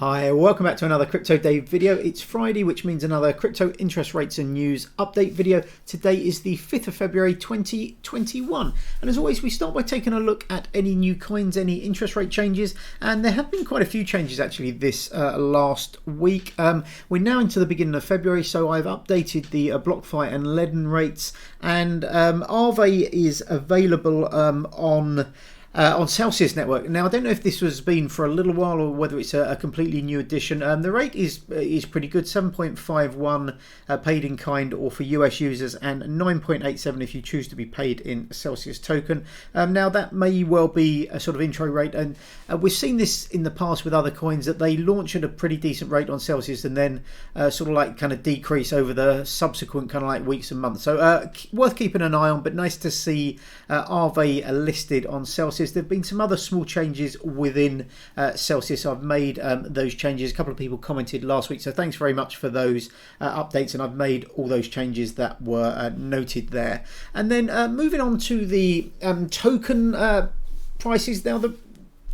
Hi, welcome back to another Crypto Dave video. It's Friday, which means another crypto interest rates and news update video. Today is the 5th of February 2021. And as always, we start by taking a look at any new coins, any interest rate changes. And there have been quite a few changes actually this last week. We're now into the beginning of February, so I've updated the BlockFi and Ledden rates. And Aave is available on Celsius network. Now, I don't know if this has been for a little while or whether it's a completely new addition. The rate is pretty good, 7.51 paid in kind or for US users, and 9.87 if you choose to be paid in Celsius token. Now, that may well be a sort of intro rate, and we've seen this in the past with other coins that they launch at a pretty decent rate on Celsius and then sort of like kind of decrease over the subsequent kind of like weeks and months. So worth keeping an eye on, but nice to see Aave listed on Celsius. There have been some other small changes within Celsius. I've made those changes. A couple of people commented last week, so thanks very much for those updates, and I've made all those changes that were noted there. And then moving on to the token prices. Now, the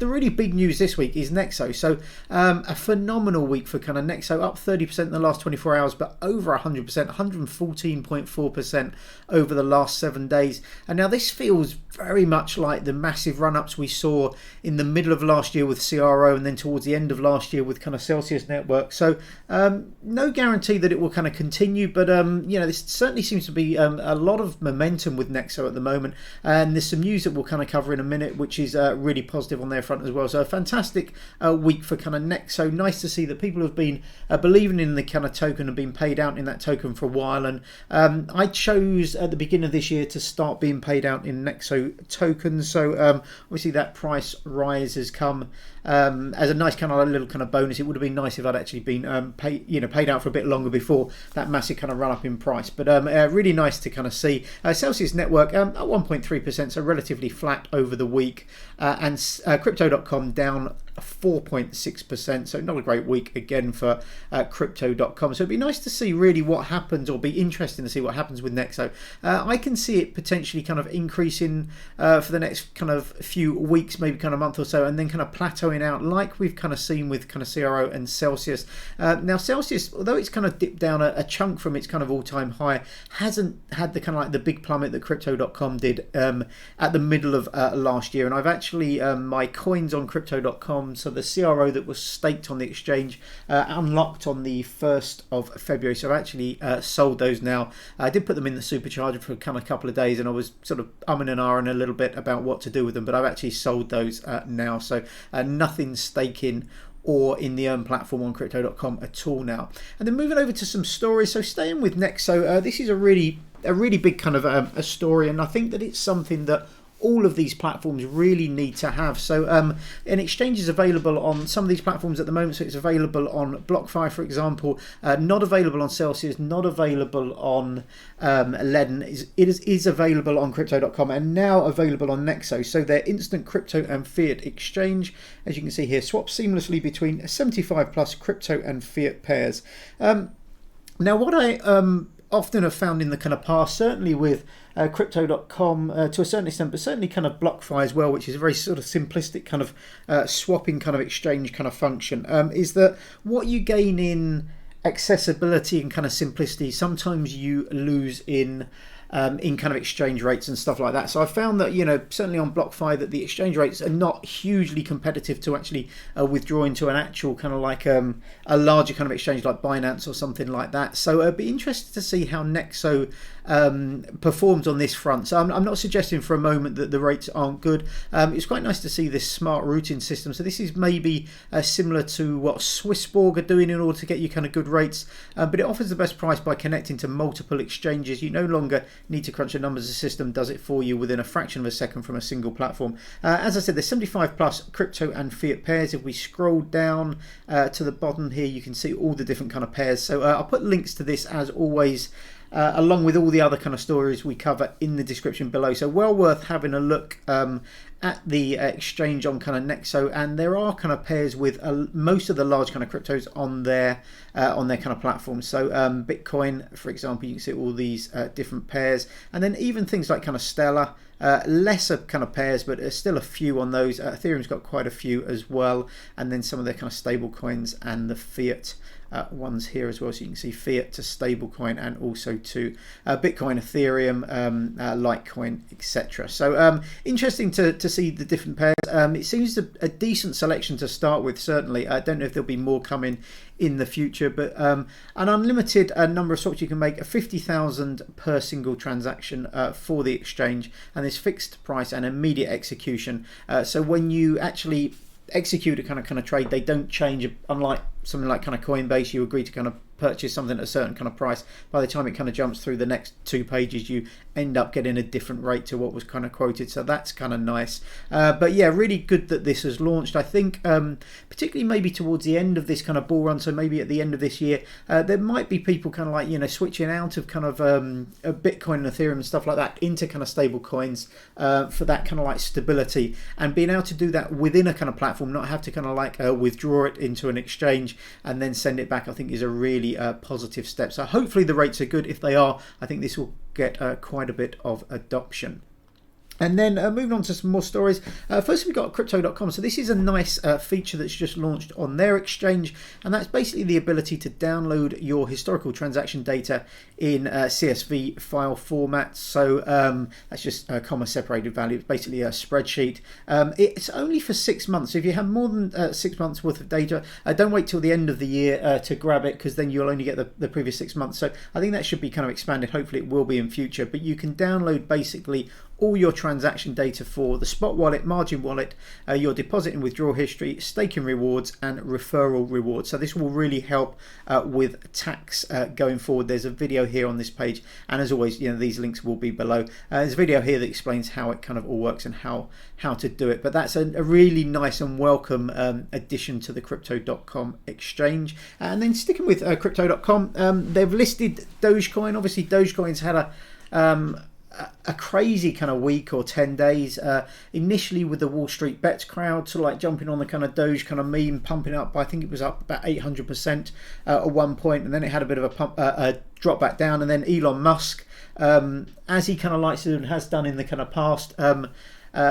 really big news this week is Nexo. So a phenomenal week for kind of Nexo, up 30% in the last 24 hours, but over 100%, 114.4% over the last 7 days. And now this feels very much like the massive run-ups we saw in the middle of last year with CRO and then towards the end of last year with kind of Celsius Network. So no guarantee that it will kind of continue, but you know, this certainly seems to be a lot of momentum with Nexo at the moment. And there's some news that we'll kind of cover in a minute, which is really positive on their front as well. So a fantastic week for kind of Nexo. Nice to see that people have been believing in the kind of token and been paid out in that token for a while. And I chose at the beginning of this year to start being paid out in Nexo tokens. So obviously that price rise has come as a nice kind of little kind of bonus. It would have been nice if I'd actually been paid out for a bit longer before that massive kind of run up in price. But really nice to kind of see Celsius Network at 1.3%, so relatively flat over the week, and Cryptocom down 4.6%, so not a great week again for Crypto.com. So it'd be nice to see really what happens, or be interesting to see what happens with Nexo. I can see it potentially kind of increasing for the next kind of few weeks, maybe kind of month or so, and then kind of plateauing out like we've kind of seen with kind of CRO and Celsius. Now Celsius, although it's kind of dipped down a chunk from its kind of all-time high, hasn't had the kind of like the big plummet that Crypto.com did at the middle of last year. And I've actually my coins on Crypto.com, so the CRO that was staked on the exchange, unlocked on the 1st of February. So I've actually sold those now. I did put them in the supercharger for kind of a couple of days, and I was sort of umming and ahhing a little bit about what to do with them, but I've actually sold those now. So nothing staking or in the platform on Crypto.com at all now. And then moving over to some stories. So staying with Nexo, this is a really big kind of a story, and I think that it's something that all of these platforms really need to have. So an exchange is available on some of these platforms at the moment. So it's available on BlockFi, for example, not available on Celsius, not available on Ledden. It is available on Crypto.com and now available on Nexo. So their instant crypto and fiat exchange, as you can see here, swaps seamlessly between 75 plus crypto and fiat pairs. Now, what I often have found in the kind of past, certainly with Crypto.com to a certain extent, but certainly kind of BlockFi as well, which is a very sort of simplistic kind of swapping kind of exchange kind of function, is that what you gain in accessibility and kind of simplicity, sometimes you lose in kind of exchange rates and stuff like that. So I found that, you know, certainly on BlockFi, that the exchange rates are not hugely competitive to actually withdraw into an actual kind of like a larger kind of exchange like Binance or something like that. So I'd be interested to see how Nexo performs on this front. So I'm not suggesting for a moment that the rates aren't good. It's quite nice to see this smart routing system. So this is maybe similar to what Swissborg are doing in order to get you kind of good rates, but it offers the best price by connecting to multiple exchanges. You no longer need to crunch the numbers. The system does it for you within a fraction of a second from a single platform. As I said, there's 75 plus crypto and fiat pairs. If we scroll down to the bottom here, you can see all the different kind of pairs. So I'll put links to this as always along with all the other kind of stories we cover in the description below. So well worth having a look at the exchange on kind of Nexo, and there are kind of pairs with most of the large kind of cryptos on their kind of platforms. So Bitcoin, for example, you can see all these different pairs, and then even things like kind of Stellar. Lesser kind of pairs, but there's still a few on those. Ethereum's got quite a few as well, and then some of their kind of stable coins and the fiat ones here as well. So you can see fiat to stablecoin and also to Bitcoin, Ethereum, Litecoin, etc. So interesting to see the different pairs. It seems a decent selection to start with, certainly. I don't know if there'll be more coming in the future, but an unlimited number of swaps you can make, 50,000 per single transaction for the exchange, and there's fixed price and immediate execution. So when you actually execute a kind of trade, they don't change, unlike something like kind of Coinbase. You agree to kind of purchase something at a certain kind of price. By the time it kind of jumps through the next 2 pages, you end up getting a different rate to what was kind of quoted, so that's kind of nice. But yeah, really good that this has launched. I think particularly maybe towards the end of this kind of bull run, so maybe at the end of this year, there might be people kind of like, you know, switching out of kind of Bitcoin and Ethereum and stuff like that into kind of stable coins for that kind of like stability, and being able to do that within a kind of platform, not have to kind of like withdraw it into an exchange and then send it back, I think is a really positive step. So hopefully the rates are good. If they are, I think this will get quite a bit of adoption. And then moving on to some more stories. First, we've got Crypto.com. So this is a nice feature that's just launched on their exchange, and that's basically the ability to download your historical transaction data in CSV file format. So that's just comma separated value. It's basically a spreadsheet. It's only for 6 months. So if you have more than 6 months worth of data, don't wait till the end of the year to grab it, because then you'll only get the previous 6 months. So I think that should be kind of expanded. Hopefully it will be in future. But you can download basically all your transaction data for the spot wallet, margin wallet, your deposit and withdrawal history, staking rewards, and referral rewards. So this will really help with tax going forward. There's a video here on this page, and as always, you know, these links will be below. There's a video here that explains how it kind of all works and how to do it. But that's a really nice and welcome addition to the Crypto.com exchange. And then sticking with Crypto.com, they've listed Dogecoin. Obviously, Dogecoin's had a crazy kind of week or 10 days, initially with the Wall Street Bets crowd sort of like jumping on the kind of Doge kind of meme, pumping up. I think it was up about 800% at one point, and then it had a bit of a drop back down, and then Elon Musk, as he kind of likes to and has done in the kind of past,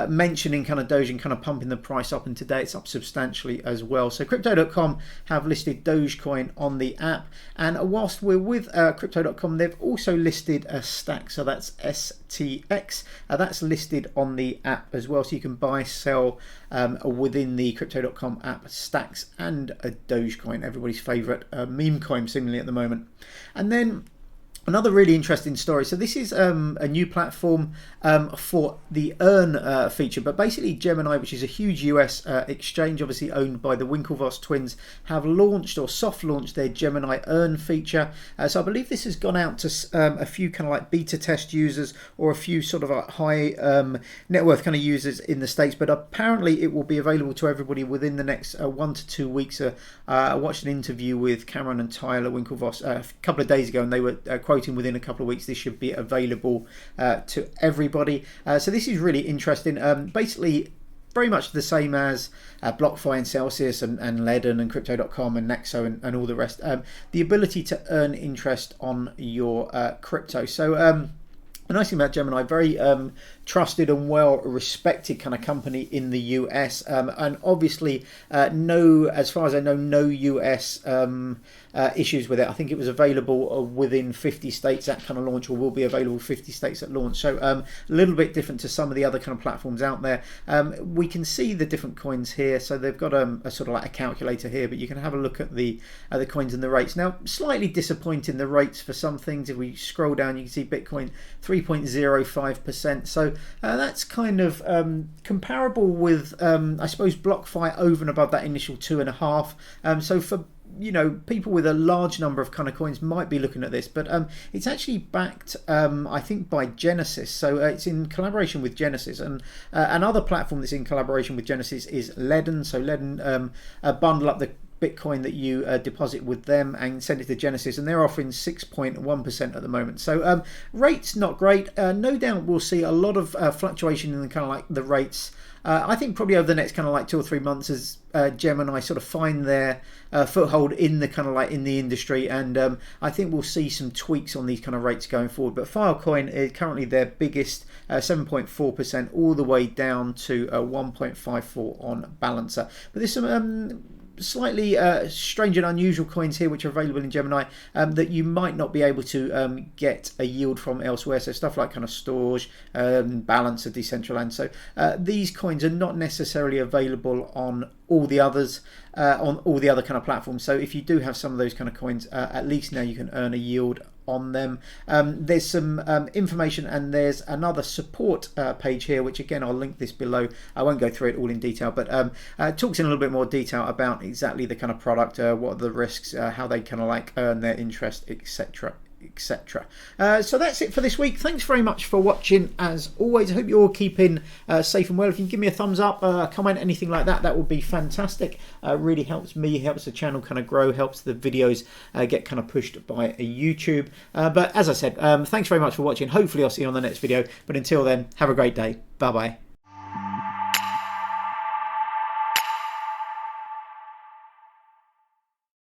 mentioning kind of Doge and kind of pumping the price up, and today it's up substantially as well. So Crypto.com have listed Dogecoin on the app, and whilst we're with Crypto.com, they've also listed a stack, so that's STX, that's listed on the app as well, so you can buy, sell within the Crypto.com app stacks and a Dogecoin, everybody's favorite meme coin seemingly at the moment. And then another really interesting story. So this is a new platform for the Earn feature, but basically Gemini, which is a huge US exchange, obviously owned by the Winklevoss twins, have launched or soft launched their Gemini Earn feature. So I believe this has gone out to a few kind of like beta test users or a few sort of high net worth kind of users in the States, but apparently it will be available to everybody within the next 1 to 2 weeks. I watched an interview with Cameron and Tyler Winklevoss a couple of days ago, and they were quoting within a couple of weeks this should be available to everybody. So this is really interesting. Basically very much the same as BlockFi and Celsius and Ledden and Crypto.com and Nexo and all the rest. The ability to earn interest on your crypto. So the nice thing about Gemini, very trusted and well respected kind of company in the US, and obviously as far as I know, no US issues with it. I think it was available within 50 states at kind of launch, or will be available 50 states at launch. So a little bit different to some of the other kind of platforms out there. We can see the different coins here. So they've got a sort of like a calculator here, but you can have a look at the coins and the rates. Now, slightly disappointing the rates for some things. If we scroll down, you can see Bitcoin 3.05%. So that's kind of comparable with, I suppose, BlockFi over and above that initial 2.5. So for people with a large number of kind of coins might be looking at this, but it's actually backed, I think, by Genesis. So it's in collaboration with Genesis, and another platform that's in collaboration with Genesis is Ledden. So Ledden bundle up the Bitcoin that you deposit with them and send it to Genesis, and they're offering 6.1% at the moment. So rates not great. No doubt we'll see a lot of fluctuation in the kind of like the rates. I think probably over the next kind of like 2 or 3 months as Gemini sort of find their foothold in the kind of like in the industry, and I think we'll see some tweaks on these kind of rates going forward. But Filecoin is currently their biggest, 7.4%, all the way down to 1.54 on Balancer. But there's some slightly strange and unusual coins here which are available in Gemini that you might not be able to get a yield from elsewhere. So stuff like kind of Storage, Balancer, Decentraland. So these coins are not necessarily available on all the others, on all the other kind of platforms. So if you do have some of those kind of coins, at least now you can earn a yield on them. There's some information, and there's another support page here, which again I'll link this below. I won't go through it all in detail, but talks in a little bit more detail about exactly the kind of product, what are the risks, how they kind of like earn their interest, etc. etc. So that's it for this week. Thanks very much for watching as always. I hope you're all keeping safe and well. If you can give me a thumbs up, comment, anything like that, that would be fantastic. Really helps me, helps the channel kind of grow, helps the videos get kind of pushed by YouTube. But as I said, thanks very much for watching. Hopefully I'll see you on the next video, but until then, have a great day. Bye bye.